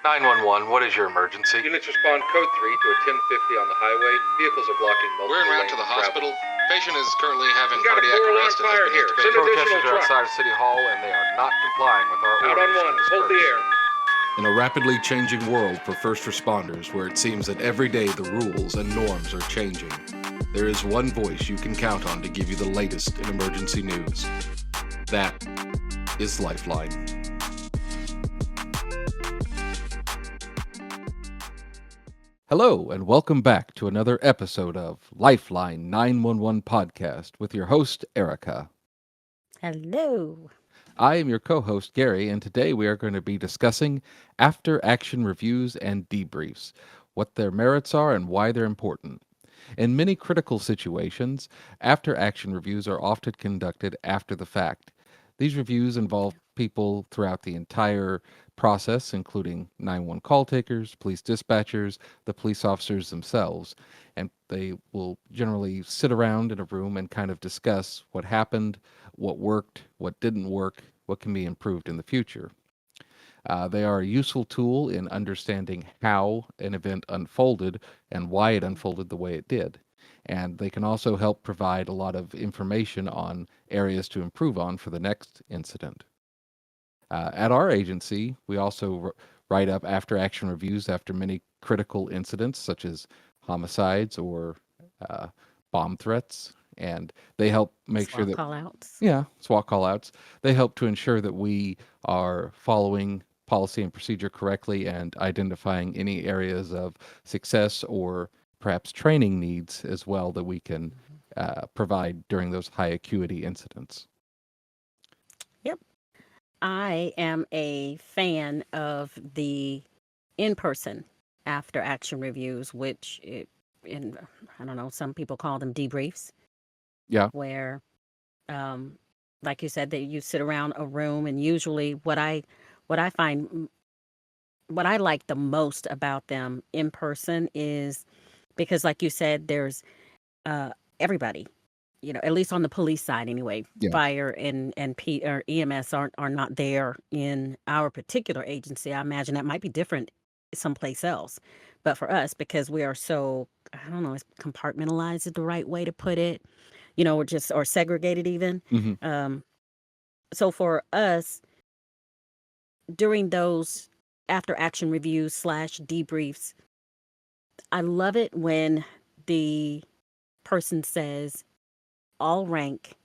911, what is your emergency? Units respond code 3 to a 1050 on the highway. Vehicles are blocking multiple We're en route lanes to the of travel. hospital. Patient is currently having We've got a cardiac 4-alarm arrest and has fire been here. intubated. Send additional Protesters are trucks. outside of City Hall and they are not complying with our Out orders on to 1. Hold the disperse. air. In a rapidly changing world for first responders where it seems that every day the rules and norms are changing, there is one voice you can count on to give you the latest in emergency news. That is Lifeline. Hello, and welcome back to another episode of Lifeline 911 Podcast with your host, Erica. Hello. I am your co-host, Gary, and today we are going to be discussing after-action reviews and debriefs, what their merits are and why they're important. In many critical situations, after-action reviews are often conducted after the fact. These reviews involve people throughout the entire process, including 911 call takers, police dispatchers, the police officers themselves, and they will generally sit around in a room and kind of discuss what happened, what worked, what didn't work, what can be improved in the future. They are a useful tool in understanding how an event unfolded and why it unfolded the way it did. And they can also help provide a lot of information on areas to improve on for the next incident. At our agency, we also write up after-action reviews after many critical incidents, such as homicides or bomb threats, and they help make sure that call-outs. SWAT call-outs. They help to ensure that we are following policy and procedure correctly and identifying any areas of success or perhaps training needs as well that we can provide during those high acuity incidents. Yep. I am a fan of the in-person after-action reviews, which, I don't know, some people call them debriefs. Yeah. Where, like you said, that you sit around a room, and usually what I like the most about them in person is because, like you said, there's everybody, at least on the police side anyway. Yeah. Fire and or EMS are not there in our particular agency. I imagine that might be different someplace else. But for us, because we are so, I don't know, is compartmentalized is the right way to put it, or segregated even. Mm-hmm. So for us, during those after-action reviews / debriefs, I love it when the person says, all rank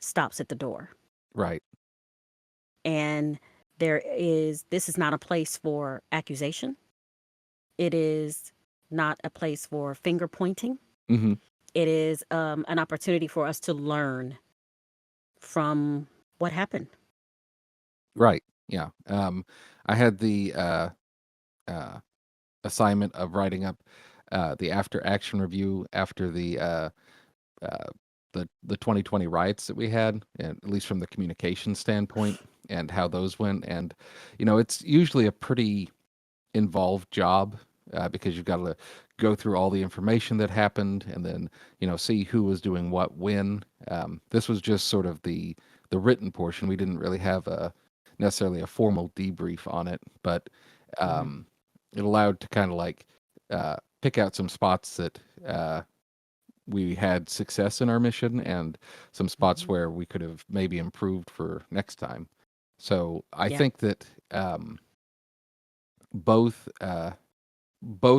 stops at the door. Right. And this is not a place for accusation. It is not a place for finger pointing. Mm-hmm. It is an opportunity for us to learn from what happened. Right. Yeah. I had the assignment of writing up the after-action review after the 2020 riots that we had, and at least from the communication standpoint and how those went. And it's usually a pretty involved job because you've got to go through all the information that happened and then see who was doing what when. This was just sort of the written portion. We didn't really have necessarily a formal debrief on it, but it allowed to kind of like pick out some spots that we had success in our mission and some spots where we could have maybe improved for next time. So I think that both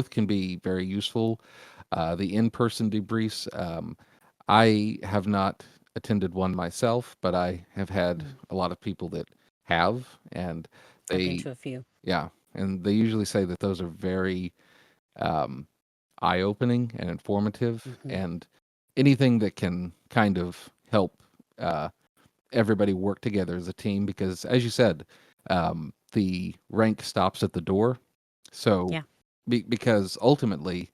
can be very useful. The in-person debriefs, I have not attended one myself, but I have had a lot of people that have, and I've been to a few. Yeah, and they usually say that those are very eye-opening and informative, and anything that can kind of help everybody work together as a team, because as you said, the rank stops at the door. So because ultimately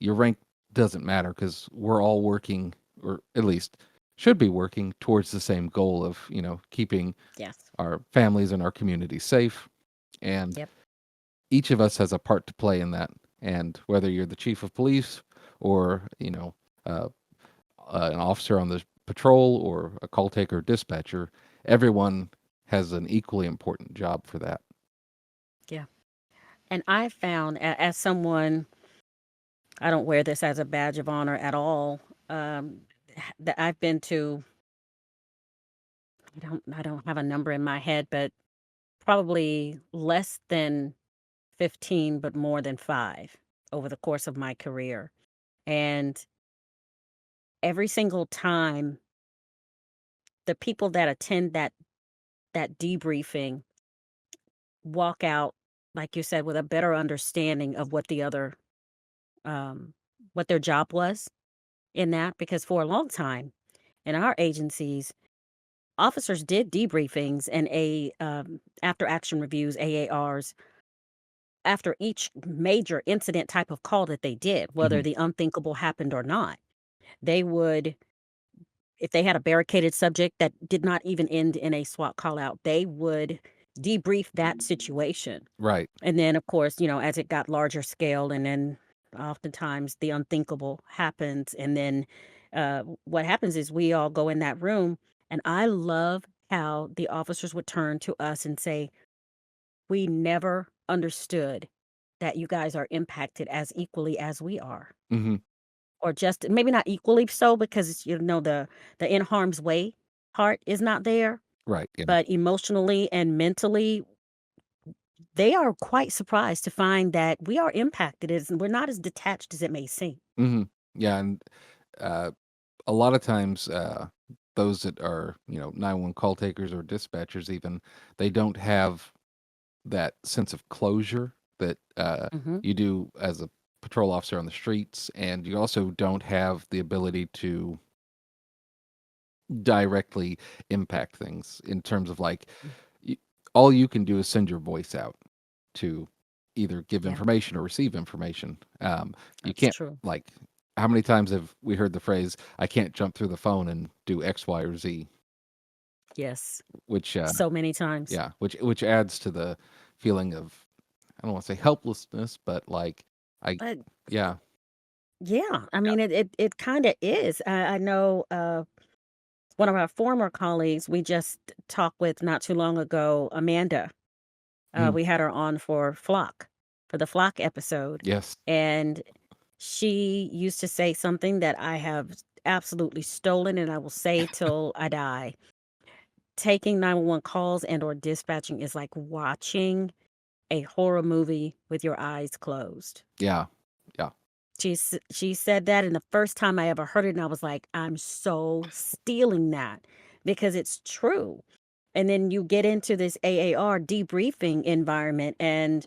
your rank doesn't matter because we're all working, or at least should be working towards the same goal of, keeping our families and our community safe. And each of us has a part to play in that. And whether you're the chief of police or, an officer on the patrol or a call taker or dispatcher, everyone has an equally important job for that. Yeah. And I found, as someone, I don't wear this as a badge of honor at all. That I've been to, I don't have a number in my head, but probably less than 15, but more than 5 over the course of my career. And every single time, the people that attend that debriefing walk out, like you said, with a better understanding of um, what their job was in that. Because for a long time in our agencies, officers did debriefings and after action reviews, AARs, after each major incident type of call that they did, whether Hmm. the unthinkable happened or not. They would, if they had a barricaded subject that did not even end in a SWAT call out, they would debrief that situation. Right. And then, of course, as it got larger scale, and then oftentimes the unthinkable happens. And then what happens is we all go in that room, and I love how the officers would turn to us and say, "We never understood that you guys are impacted as equally as we are." Hmm. Or just maybe not equally so, because the in harm's way part is not there, Right. Yeah. but emotionally and mentally, they are quite surprised to find that we are impacted as we're not as detached as it may seem. Hmm. Yeah. And uh, a lot of times, those that are 911 call takers or dispatchers, even, they don't have that sense of closure that Mhm. you do as a patrol officer on the streets, and you also don't have the ability to directly impact things in terms of like Mm. y- all you can do is send your voice out to either give Yeah, information or receive information. You that's can't, true. like, how many times have we heard the phrase, I can't jump through the phone and do X, Y, or Z, Yes, which so many times. yeah, which adds to the feeling of, I don't want to say helplessness, but like I But yeah. yeah, I mean, it kind of is. I know one of our former colleagues we just talked with not too long ago, Amanda. Mm, We had her on for the Flock episode, yes. and she used to say something that I have absolutely stolen, and I will say till I die. Taking 911 calls and or dispatching is like watching a horror movie with your eyes closed. Yeah. Yeah. She said that, and the first time I ever heard it, and I was like, I'm so stealing that, because it's true. And then you get into this AAR debriefing environment, and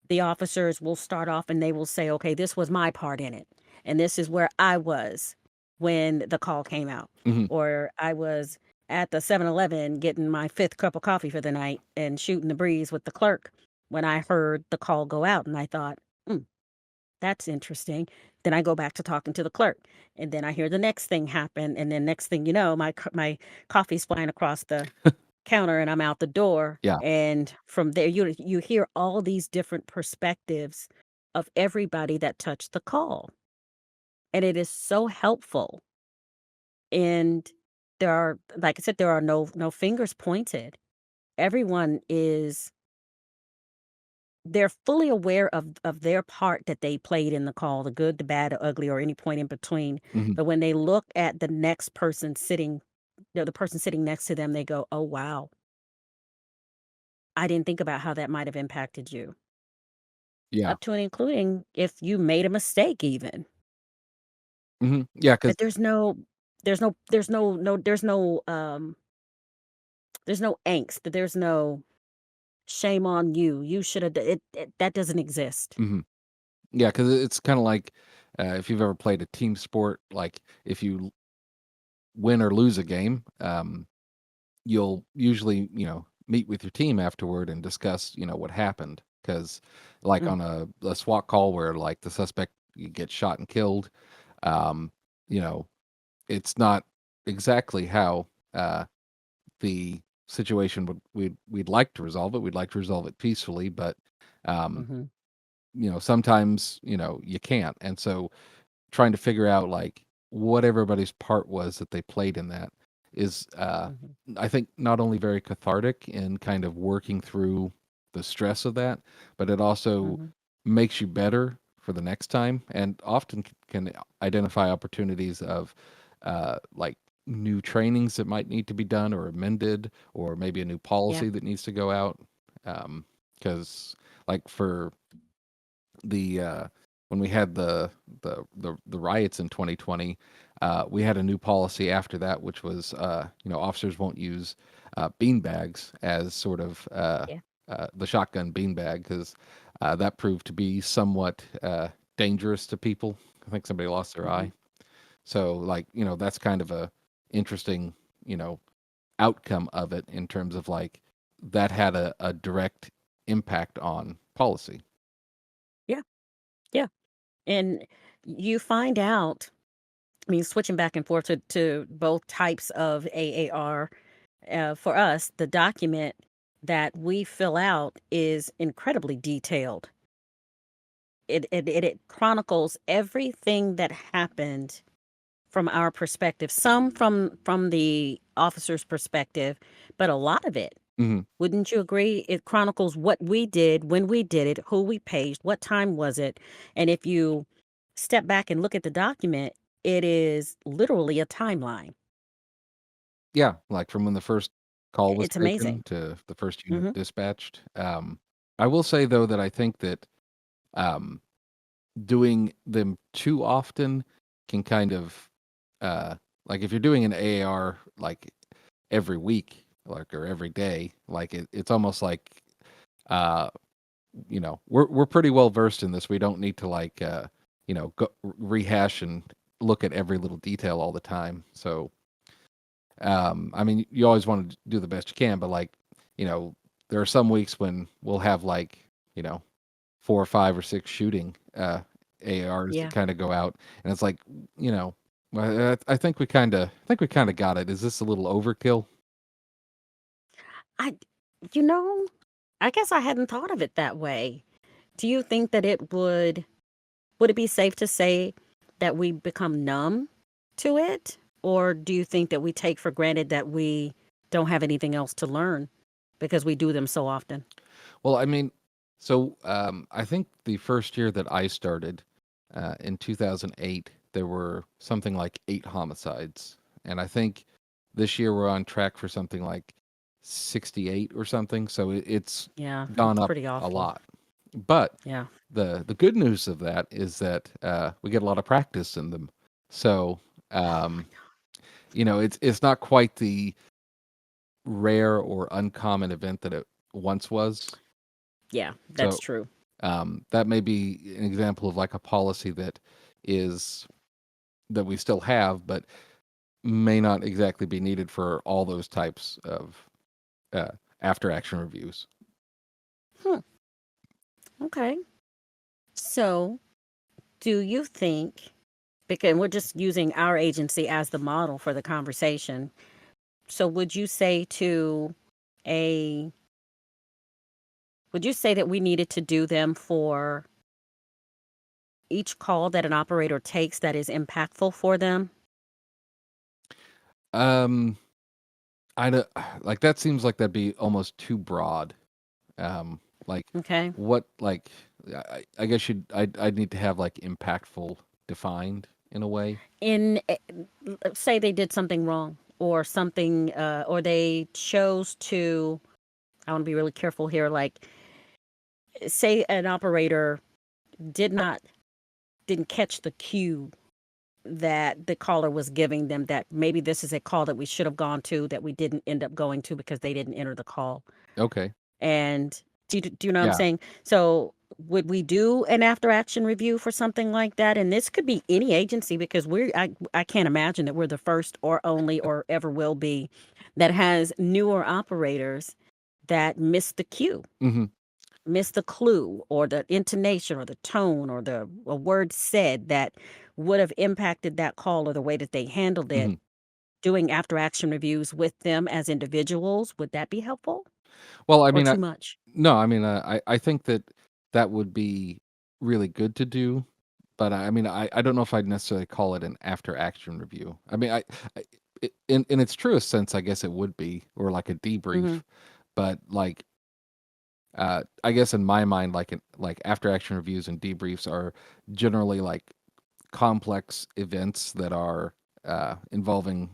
the officers will start off and they will say, okay, this was my part in it. And this is where I was when the call came out. Hmm. Or I was at the 7-Eleven getting my 5th cup of coffee for the night and shooting the breeze with the clerk when I heard the call go out. And I thought, that's interesting. Then I go back to talking to the clerk. And then I hear the next thing happen. And then next thing you know, my coffee's flying across the counter and I'm out the door. Yeah. And from there, you hear all these different perspectives of everybody that touched the call. And it is so helpful. And there are, like I said, there are no fingers pointed. Everyone is they're fully aware of their part that they played in the call, the good, the bad, the ugly, or any point in between. Hmm. But when they look at the next person sitting, the person sitting next to them, they go, "Oh wow, I didn't think about how that might have impacted you." Yeah. Up to and including if you made a mistake even. Yeah, because But there's no angst, there's no shame on you. You should have it that doesn't exist. yeah, because it's kind of like, if you've ever played a team sport, like if you win or lose a game, you'll usually, meet with your team afterward and discuss, what happened. Because, like Mm, on a SWAT call where like the suspect gets shot and killed, um, you know, it's not exactly how the situation we'd like to resolve it. We'd like to resolve it peacefully, but um, mhm, sometimes you can't, and so trying to figure out like what everybody's part was that they played in that is mhm. I think not only very cathartic in kind of working through the stress of that, but it also Hmm. makes you better for the next time, and often can identify opportunities of like new trainings that might need to be done or amended, or maybe a new Yeah. policy that needs to go out. Because like for the when we had the riots in 2020, we had a new policy after that, which was officers won't use bean bags as sort of Yeah. the shotgun bean bag, because that proved to be somewhat dangerous to people. I think somebody lost their Hmm. eye. So like that's kind of a interesting you know outcome of it, in terms of like that had a direct impact on policy. Yeah. Yeah. And you find out, I mean, switching back and forth to both types of AAR, for us, the document that we fill out is incredibly detailed. It chronicles everything that happened from our perspective, some from the officer's perspective, but a lot of it. Hmm. Wouldn't you agree? It chronicles what we did, when we did it, who we paged, what time was it, and if you step back and look at the document, it is literally a timeline. Yeah, like from when the first call was It's amazing. taken to the first unit Mhm. dispatched. I will say though that I think that um, doing them too often can kind of like if you're doing an AAR like every week, like or every day, like it's almost like uh, we're pretty well versed in this. We don't need to like go rehash and look at every little detail all the time. So I mean, you always want to do the best you can, but like, you know, there are some weeks when we'll have like, you know, 4 or 5 or 6 shooting ARs that Yeah. kind of go out, and it's like, you know, I think we kind of got it. Is this a little overkill? I you know, I guess I hadn't thought of it that way. Do you think that would it be safe to say that we become numb to it? Or do you think that we take for granted that we don't have anything else to learn because we do them so often? Well, I mean, so I think the first year that I started in 2008, there were something like 8 homicides, and I think this year we're on track for something like 68 or something. So it's Yeah, gone it's up pretty a awful. lot. But Yeah. the good news of that is that we get a lot of practice in them. So Oh my um, God. it's not quite the rare or uncommon event that it once was. Yeah, that's So true. that may be an example of like a policy is that we still have, but may not exactly be needed for all those types of uh, after action reviews. Hmm. Okay. So, do you think, because we're just using our agency as the model for the conversation, so a would you say that we needed to do them for each call that an operator takes that is impactful for them? Um, I don't, like that seems like that'd be almost too broad. Like Okay. what like I guess I'd need to have like impactful defined in a way. Say they did something wrong or something, or they chose to, I want to be really careful here, like say an operator did not didn't catch the cue that the caller was giving them, that maybe this is a call that we should have gone to that we didn't end up going to because they didn't enter the call. Okay. And do you know what I'm Yeah. saying? So would we do an after action review for something like that? And this could be any agency, because I can't imagine that we're the first or only or ever will be that has newer operators that miss the cue, Hmm. miss the clue or the intonation or the tone or the a word said that would have impacted that call or the way that they handled it. Hmm. Doing after action reviews with them as individuals, would that be helpful Well, I or mean, too much? no, I mean, I think that that would be really good to do, but I mean, I don't know if I'd necessarily call it an after action review. I mean, in its truest sense, I guess it would be, or like a debrief, Hmm. but like I guess in my mind, like after action reviews and debriefs are generally like complex events that are involving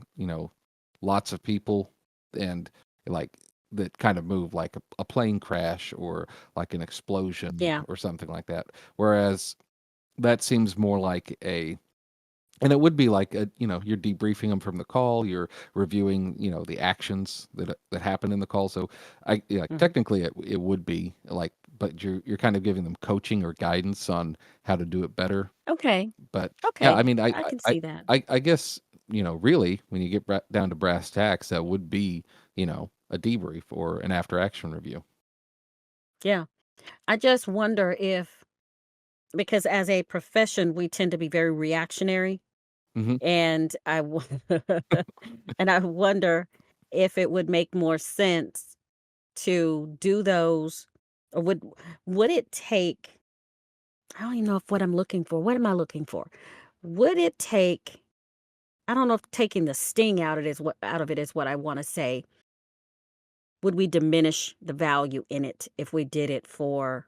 lots of people and like that kind of move like a plane crash or like an explosion Yeah. or something like that. Whereas that seems more like a and it would be like you're debriefing them from the call, you're reviewing the actions that happen in the call. So Hmm. technically it would be like, but you're kind of giving them coaching or guidance on how to do it better. Okay. But yeah, I Okay. mean, I can see that. I guess really when you get down to brass tacks, that would be a debrief or an after action review. Yeah. I just wonder if, because as a profession, we tend to be very reactionary. Hmm. And and I wonder if it would make more sense to do those, or would it take, I don't even know if what I'm looking for. What am I looking for? Would it take, I don't know if taking the sting out of it is what I want to say. Would we diminish the value in it if we did it for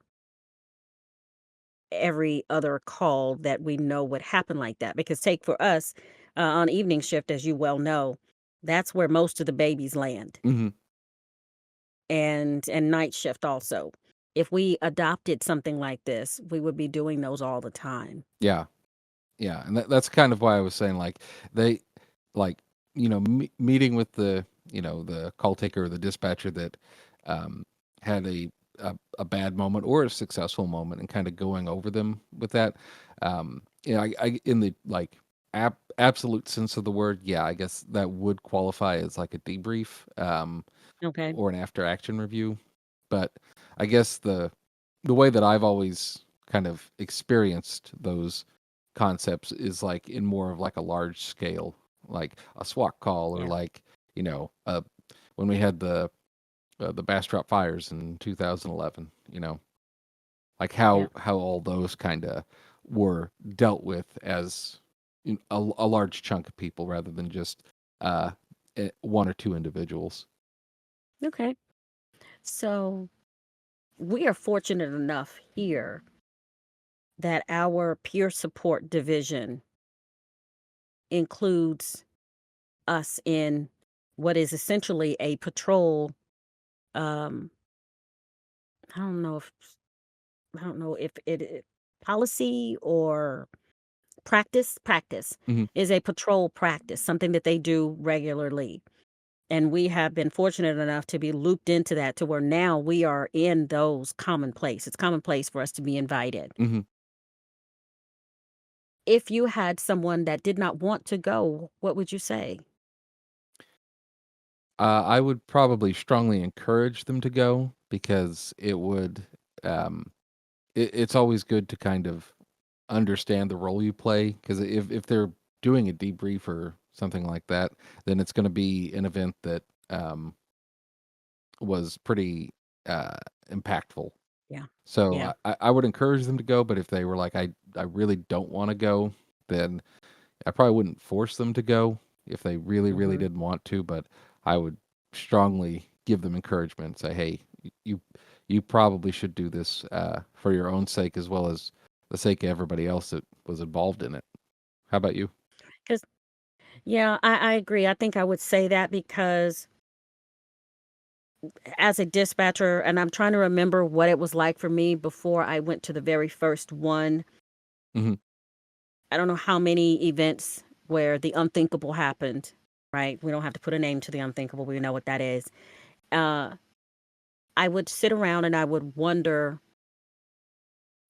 every other call that we know would happen like that? Because take for us on evening shift, as you well know, that's where most of the babies land, Hmm. and night shift also. If we adopted something like this, we would be doing those all the time. Yeah. Yeah, and that's kind of why I was saying like they like meeting with the call taker or the dispatcher that um, had a bad moment or a successful moment and kind of going over them with that. I in the like absolute sense of the word, yeah, I guess that would qualify as like a debrief Okay. or an after action review. But I guess the way that I've always kind of experienced those concepts is like in more of like a large scale, like a SWAT call or Yeah. like when we had the Bastrop fires in 2011. Like Yeah. how all those kind of were dealt with as a large chunk of people rather than just uh, one or two individuals. Okay. So we are fortunate enough here that our peer support division includes us in what is essentially a patrol. Um, I don't know if policy or practice Hmm. is a patrol practice, something that they do regularly. And we have been fortunate enough to be looped into that, to where now we are in those commonplace. It's commonplace for us to be invited. Hmm. If you had someone that did not want to go, what would you say? I would probably strongly encourage them to go because it would. Um, it's always good to kind of understand the role you play because if they're doing a debrief or something like that, then it's going to be an event that was pretty uh, impactful. Yeah. So Yeah. I would encourage them to go, but if they were like, I really don't want to go, then I probably wouldn't force them to go if they really, really Hmm. didn't want to, but I would strongly give them encouragement. Say, hey, you you probably should do this for your own sake as well as the sake of everybody else that was involved in it. How about you? Because, yeah, I agree. I think I would say that because as a dispatcher, and I'm trying to remember what it was like for me before I went to the very first one. Hmm. I don't know how many events where the unthinkable happened, right? We don't have to put a name to the unthinkable. We know what that is. Uh, I would sit around and I would wonder,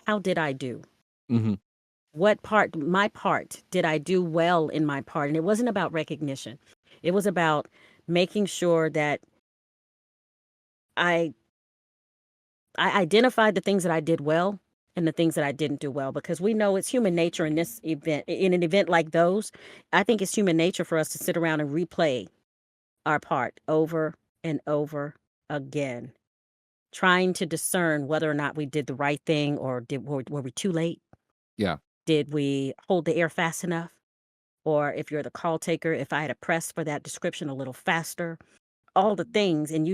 how did I do? Hmm. My part, did I do well in my part? And it wasn't about recognition. It was about making sure that I I identified the things that I did well and the things that I didn't do well, because we know it's human nature in this event, in an event like those. I think it's human nature for us to sit around and replay our part over and over again, trying to discern whether or not we did the right thing, or were we too late? Yeah. Did we hold the air fast enough? Or if you're the call taker, if I had pressed for that description a little faster, all the things, and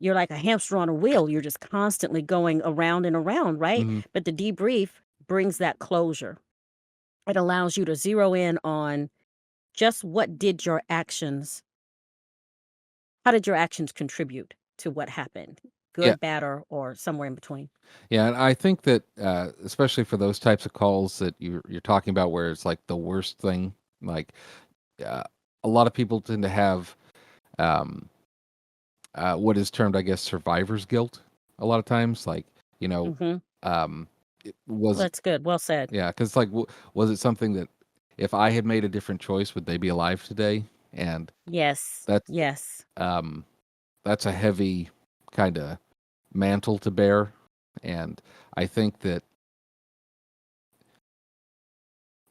you're like a hamster on a wheel. You're just constantly going around and around, right? hmm But the debrief brings that closure. It allows you to zero in on just how did your actions contribute to what happened? Yeah. Good, bad, or somewhere in between. Yeah, and I think that especially for those types of calls that you're talking about, where it's like the worst thing, like uh, a lot of people tend to have um, what is termed, I guess, survivor's guilt. A lot of times, like you know, Mm-hmm. um, was That's good. Well said. yeah, because like was it something that if I had made a different choice, would they be alive today? And Yes. that's Yes. um, that's a heavy kind of mantle to bear, and I think that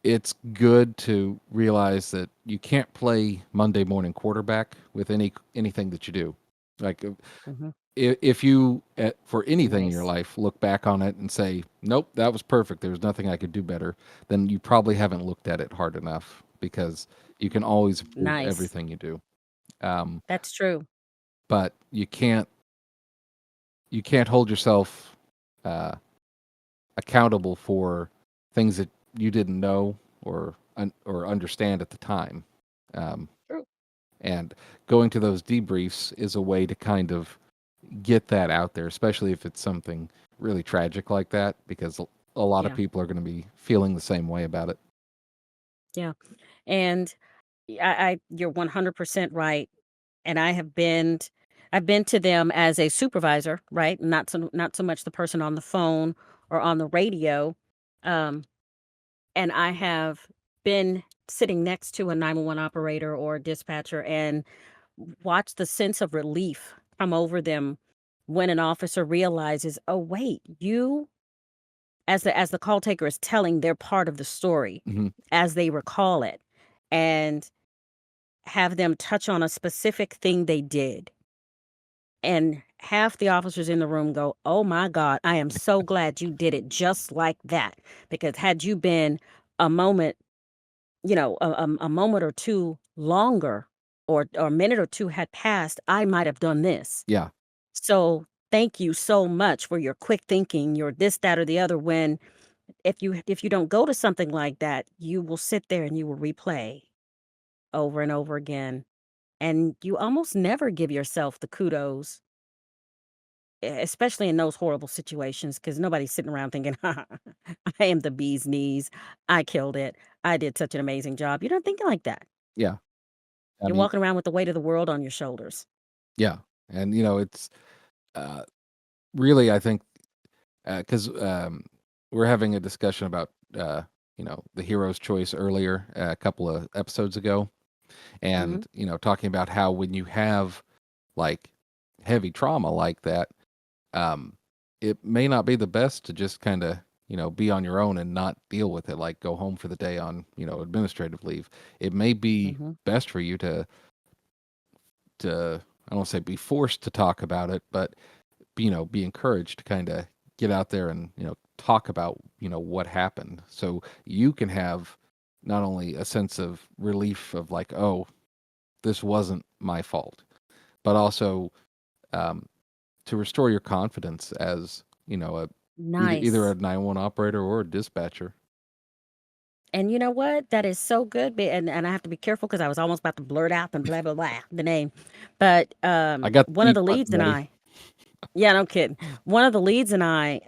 it's good to realize that you can't play Monday morning quarterback with anything that you do. Like Mm-hmm. if you for anything in your Nice. life look back on it and say, "Nope, that was perfect. There's nothing I could do better," then you probably haven't looked at it hard enough because you can always improve Nice. everything you do. Um, That's true. but you can't hold yourself uh, accountable for things that you didn't know or understand at the time. Um, True. and going to those debriefs is a way to kind of get that out there, especially if it's something really tragic like that, because a lot of Yeah. people are going to be feeling the same way about it. Yeah. And you're 100% right. And I've been to them as a supervisor, right? Not so much the person on the phone or on the radio. Um, and I have been sitting next to a 911 operator or a dispatcher and watched the sense of relief come over them when an officer realizes, oh wait, you as the call taker is telling their part of the story hmm as they recall it, and have them touch on a specific thing they did. And half the officers in the room go, oh my God, I am so glad you did it just like that. Because had you been a moment, a moment or two longer, or a minute or two had passed, I might have done this. Yeah, So thank you so much for your quick thinking, your this, that, or the other. When if you don't go to something like that, you will sit there and you will replay over and over again. And you almost never give yourself the kudos, especially in those horrible situations, because nobody's sitting around thinking, I am the bee's knees. I killed it. I did such an amazing job. You're not thinking like that. yeah. I You're mean, walking around with the weight of the world on your shoulders. yeah, and it's uh, really I think because we're having a discussion about the hero's choice earlier a couple of episodes ago, Hmm. and talking about how when you have like heavy trauma like that, um, it may not be the best to just kind of be on your own and not deal with it, like go home for the day on administrative leave. It may be Hmm. best for you to I don't want to say be forced to talk about it, but be encouraged to kind of get out there and talk about what happened, so you can have not only a sense of relief of like, oh, this wasn't my fault, but also um, to restore your confidence as either a Nice. 911 operator or a dispatcher. And you know what? That is so good. And I have to be careful because I was almost about to blurt out and blah, blah, blah, the name. But I got the one of beep the button leads and ready. yeah, no kidding. One of the leads and I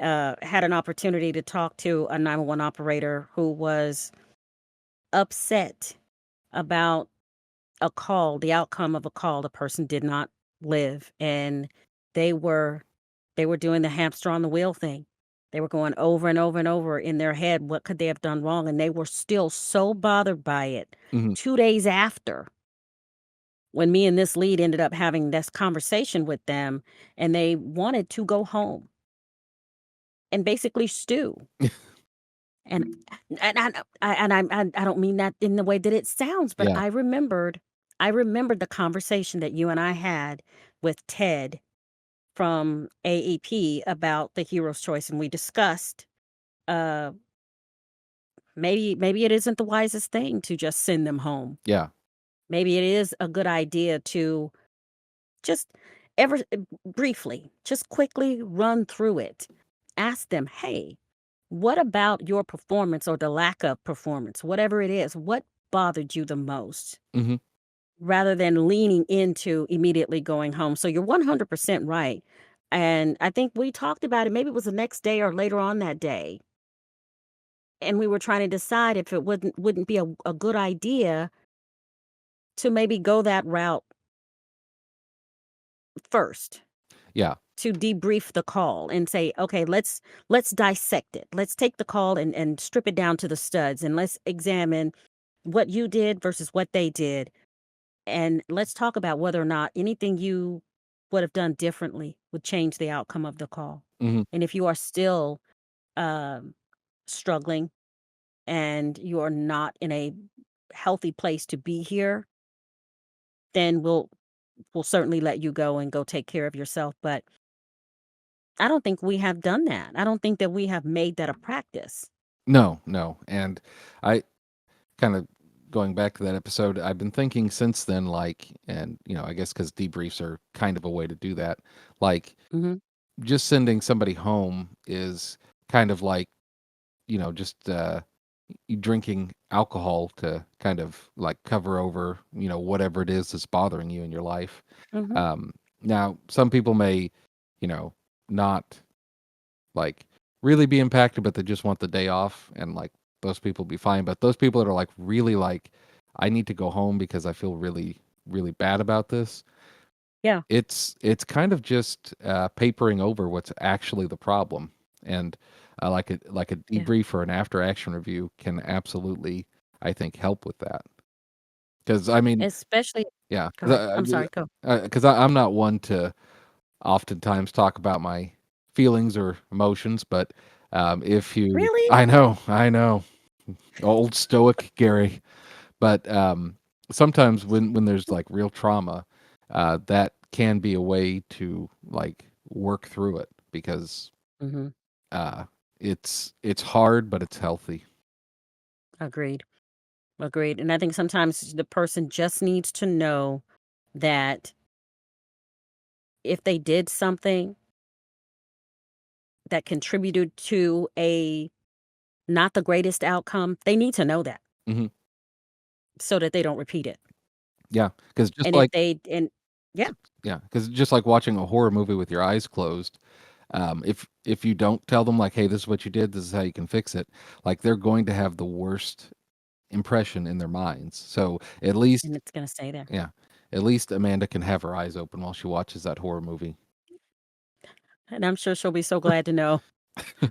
had an opportunity to talk to a 911 operator who was upset about the outcome of a call. The person did not live, and they were doing the hamster on the wheel thing. They were going over and over and over in their head, what could they have done wrong? And they were still so bothered by it hmm 2 days after, when me and this lead ended up having this conversation with them, and they wanted to go home and basically stew. And I don't mean that in the way that it sounds, but Yeah. I remembered the conversation that you and I had with Ted from AEP about the hero's choice, and we discussed uh maybe it isn't the wisest thing to just send them home. Yeah. Maybe it is a good idea to just ever briefly, just quickly run through it. Ask them, hey, what about your performance or the lack of performance, whatever it is, what bothered you the most? Hmm. Rather than leaning into immediately going home. So you're 100% right. And I think we talked about it, maybe it was the next day or later on that day. And we were trying to decide if it wouldn't be a good idea to maybe go that route first, Yeah. to debrief the call and say, okay, let's dissect it. Let's take the call and strip it down to the studs, and let's examine what you did versus what they did. And let's talk about whether or not anything you would have done differently would change the outcome of the call. Hmm. And if you are still um, struggling and you are not in a healthy place to be here, then we'll certainly let you go and go take care of yourself. But I don't think we have done that. I don't think that we have made that a practice. No, no. And I kind of going back to that episode, I've been thinking since then, like, and, I guess because debriefs are kind of a way to do that. Like, Hmm. just sending somebody home is kind of like, just you drinking alcohol to kind of like cover over, whatever it is that's bothering you in your life. Hmm. Now, some people may, not like really be impacted, but they just want the day off, and like those people be fine. But those people that are like really like, I need to go home because I feel really, really bad about this. Yeah. It's kind of just papering over what's actually the problem, and like a Yeah. debrief or an after action review can absolutely, I think, help with that. Because I mean, Especially, yeah, go ahead. I'm sorry, go. because I'm not one to oftentimes talk about my feelings or emotions, but if you, Really? I know, old stoic Gary, but sometimes when there's like real trauma, that can be a way to like work through it because Hmm. uh, it's hard, but it's healthy. Agreed. Agreed. And I think sometimes the person just needs to know that if they did something that contributed to a not the greatest outcome, they need to know that Hmm. so that they don't repeat it. Yeah, because just And if like they, and yeah, yeah, because just like watching a horror movie with your eyes closed, if you don't tell them like, hey, this is what you did, this is how you can fix it, like they're going to have the worst impression in their minds. So at and least, it's going to stay there. yeah, at least Amanda can have her eyes open while she watches that horror movie. And I'm sure she'll be so glad to know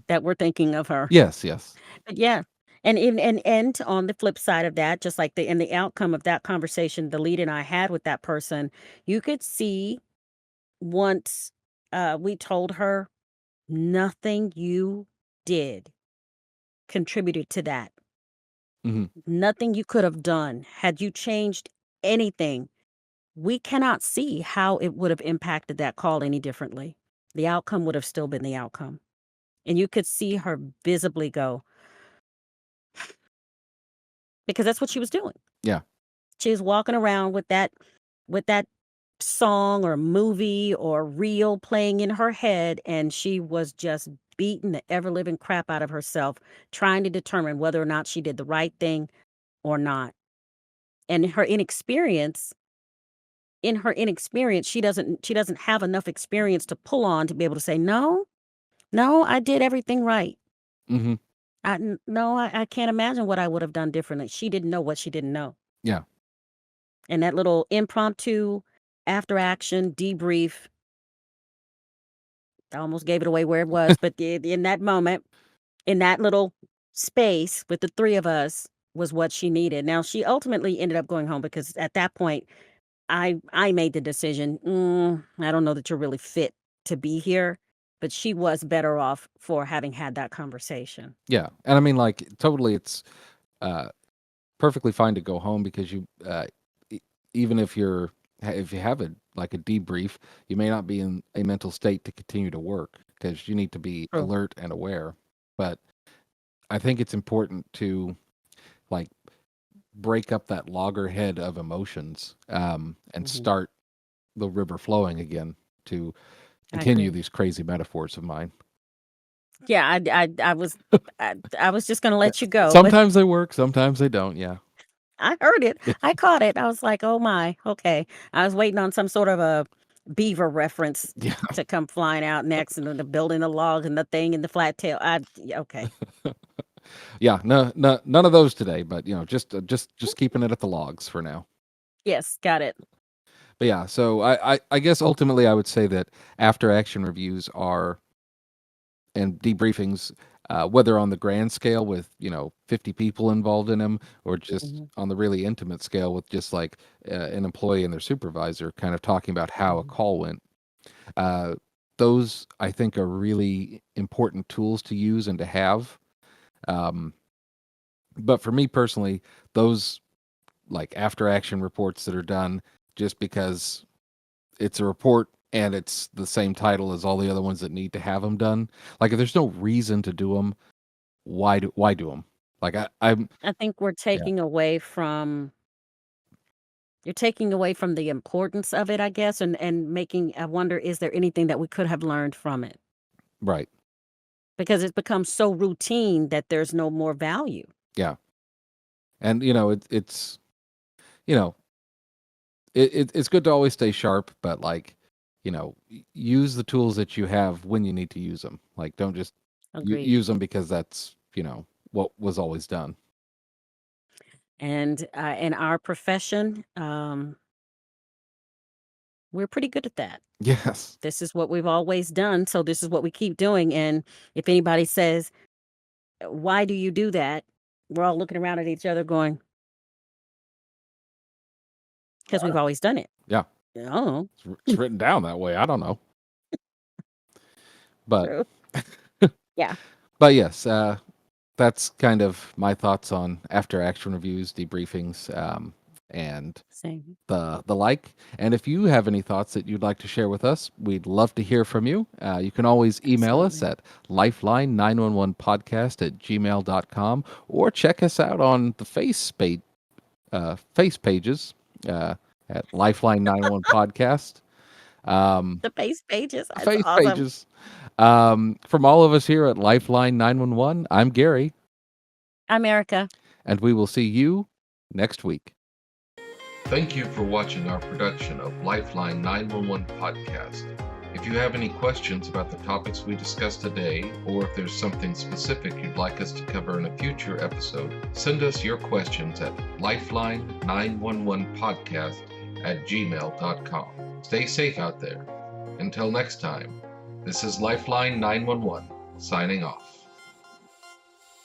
that we're thinking of her. Yes, yes. But yeah. And on the flip side of that, just like in the outcome of that conversation, the lead and I had with that person, you could see once we told her nothing you did contributed to that. Hmm. Nothing you could have done had you changed anything. We cannot see how it would have impacted that call any differently. The outcome would have still been the outcome. And you could see her visibly go, because that's what she was doing. Yeah. She was walking around with that song or movie or reel playing in her head, and she was just beating the ever living crap out of herself, trying to determine whether or not she did the right thing or not. And in her inexperience, she doesn't have enough experience to pull on to be able to say, no, no, I did everything right. Hmm. No, I can't imagine what I would have done differently. She didn't know what she didn't know. Yeah. And that little impromptu after action debrief, I almost gave it away where it was, but in that moment, in that little space with the three of us was what she needed. Now, she ultimately ended up going home because at that point, I made the decision, I don't know that you're really fit to be here, but she was better off for having had that conversation. Yeah. And I mean, like, totally, it's uh, perfectly fine to go home because you, e- even if you have a like a debrief, you may not be in a mental state to continue to work because you need to be True. alert and aware. But I think it's important to like break up that loggerhead of emotions, and Mhm. start the river flowing again. to I continue agree. these crazy metaphors of mine. Yeah, I was just gonna let you go, but Sometimes they work, sometimes they don't. Yeah. I heard it. I caught it. I was like, "Oh my, okay." I was waiting on some sort of a beaver reference Yeah. to come flying out next, and then the building, the log, and the thing, and the flat tail. Okay. Yeah. No, none of those today, but just keeping it at the logs for now. Yes, got it. But yeah, so I guess ultimately I would say that after action reviews are and debriefings, whether on the grand scale with 50 people involved in them, or just Mhm, on the really intimate scale with just like an employee and their supervisor, kind of talking about how a mhm. call went. Uh, those I think are really important tools to use and to have. Um, but for me personally, those like after action reports that are done just because it's a report and it's the same title as all the other ones that need to have them done. Like if there's no reason to do them, why do them? Like I'm I think we're yeah, taking away from you're taking away from the importance of it, I guess, and making I wonder, is there anything that we could have learned from it? right. Because it's become so routine that there's no more value. Yeah. And it's you know, it's good to always stay sharp, but like, use the tools that you have when you need to use them. Like don't just Agreed. use them because that's, what was always done. And in our profession, we're pretty good at that. Yes. This is what we've always done, so this is what we keep doing. And if anybody says, "Why do you do that?" We're all looking around at each other, going, "Because we've always done it." Yeah. Oh, It's written down that way. I don't know. But true. Yeah, but yes, that's kind of my thoughts on after action reviews, debriefings, and same. the like. And if you have any thoughts that you'd like to share with us, we'd love to hear from you. You can always email us Absolutely. at lifeline911podcast@gmail.com, or check us out on the face pages uh, at Lifeline 911 Podcast. Um, The face pages. That's face awesome. pages. From all of us here at Lifeline 911, I'm Gary, America. and we will see you next week. Thank you for watching our production of Lifeline 911 Podcast. If you have any questions about the topics we discussed today, or if there's something specific you'd like us to cover in a future episode, send us your questions at lifeline911podcast@gmail.com. Stay safe out there. Until next time, this is Lifeline 911 signing off.